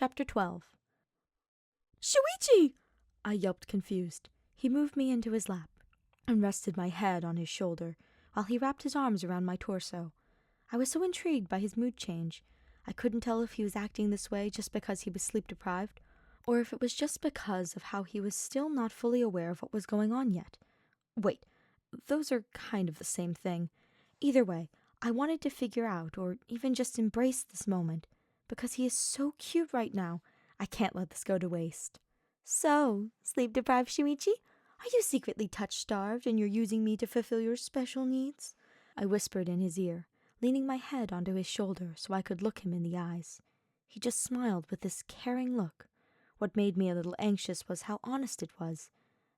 Chapter 12. Shuichi! I yelped, confused. He moved me into his lap and rested my head on his shoulder while he wrapped his arms around my torso. I was so intrigued by his mood change. I couldn't tell if he was acting this way just because he was sleep-deprived, or if it was just because of how he was still not fully aware of what was going on yet. Wait, those are kind of the same thing. Either way, I wanted to figure out, or even just embrace this moment, because he is so cute right now. I can't let this go to waste. So, sleep-deprived Shuichi? Are you secretly touch-starved and you're using me to fulfill your special needs? I whispered in his ear, leaning my head onto his shoulder so I could look him in the eyes. He just smiled with this caring look. What made me a little anxious was how honest it was.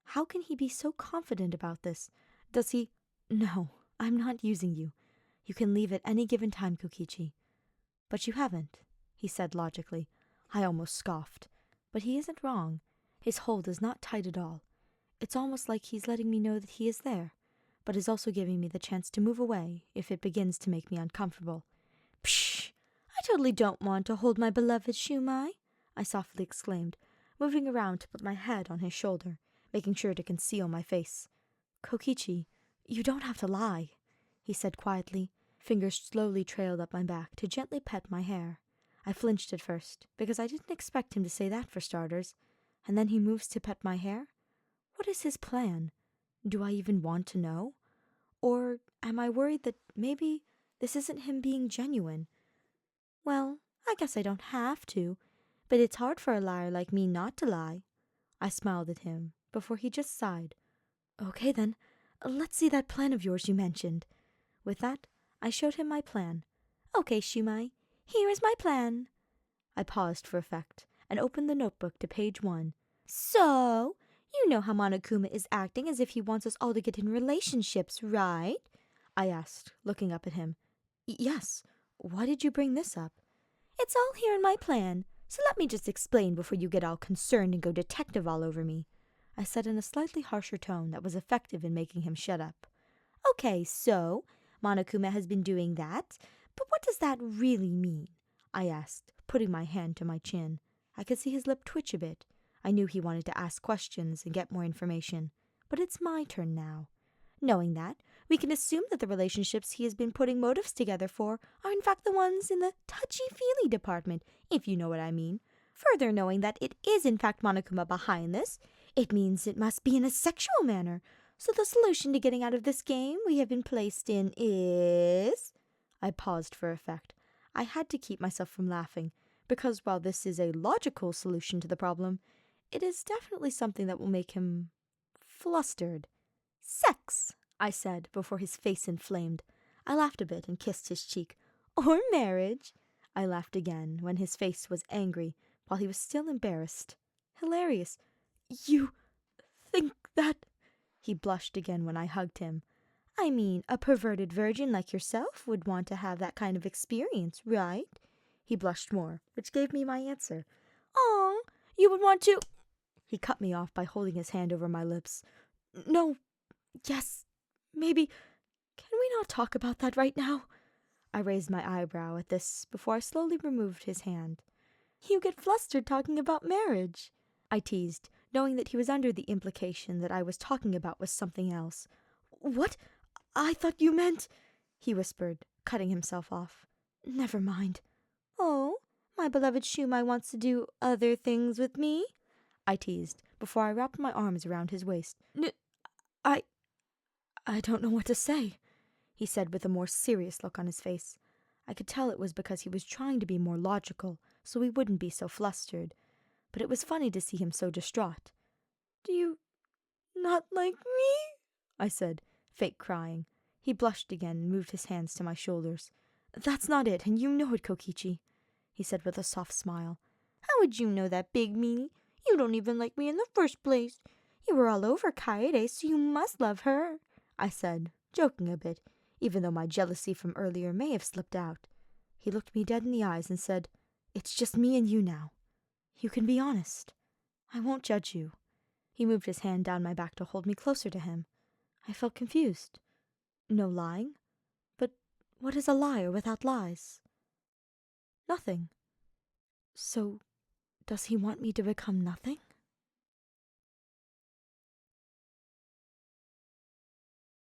How can he be so confident about this? Does he— No, I'm not using you. You can leave at any given time, Kokichi. But you haven't, he said logically. I almost scoffed. But he isn't wrong. His hold is not tight at all. It's almost like he's letting me know that he is there, but is also giving me the chance to move away if it begins to make me uncomfortable. Psh! I totally don't want to hold my beloved Shumai, I softly exclaimed, moving around to put my head on his shoulder, making sure to conceal my face. Kokichi, you don't have to lie, he said quietly. Fingers slowly trailed up my back to gently pet my hair. I flinched at first, because I didn't expect him to say that for starters. And then he moves to pet my hair? What is his plan? Do I even want to know? Or am I worried that maybe this isn't him being genuine? Well, I guess I don't have to, but it's hard for a liar like me not to lie. I smiled at him before he just sighed. Okay then, let's see that plan of yours you mentioned. With that, I showed him my plan. Okay, Shumai, here is my plan. I paused for effect and opened the notebook to page 1. So, you know how Monokuma is acting as if he wants us all to get in relationships, right? I asked, looking up at him. Yes. Why did you bring this up? It's all here in my plan, so let me just explain before you get all concerned and go detective all over me, I said in a slightly harsher tone that was effective in making him shut up. Okay, so, Monokuma has been doing that, but what does that really mean? I asked, putting my hand to my chin. I could see his lip twitch a bit. I knew he wanted to ask questions and get more information, but it's my turn now. Knowing that, we can assume that the relationships he has been putting motives together for are in fact the ones in the touchy-feely department, if you know what I mean. Further, knowing that it is in fact Monokuma behind this, it means it must be in a sexual manner. So the solution to getting out of this game we have been placed in is— I paused for effect. I had to keep myself from laughing, because while this is a logical solution to the problem, it is definitely something that will make him flustered. Sex, I said before his face inflamed. I laughed a bit and kissed his cheek. Or marriage. I laughed again when his face was angry while he was still embarrassed. Hilarious. You think that— He blushed again when I hugged him. I mean, a perverted virgin like yourself would want to have that kind of experience, right? He blushed more, which gave me my answer. Aw, you would want to— He cut me off by holding his hand over my lips. No, yes, maybe. Can we not talk about that right now? I raised my eyebrow at this before I slowly removed his hand. You get flustered talking about marriage, I teased, knowing that he was under the implication that I was talking about was something else. What? I thought you meant— He whispered, cutting himself off. Never mind. Oh, my beloved Shumai wants to do other things with me? I teased, before I wrapped my arms around his waist. I don't know what to say, he said with a more serious look on his face. I could tell it was because he was trying to be more logical, so he wouldn't be so flustered. But it was funny to see him so distraught. Do you not like me? I said, fake crying. He blushed again and moved his hands to my shoulders. That's not it, and you know it, Kokichi, he said with a soft smile. How would you know that, big meanie? You don't even like me in the first place. You were all over Kaede, so you must love her, I said, joking a bit, even though my jealousy from earlier may have slipped out. He looked me dead in the eyes and said, It's just me and you now. You can be honest. I won't judge you. He moved his hand down my back to hold me closer to him. I felt confused. No lying? But what is a liar without lies? Nothing. So, Does he want me to become nothing?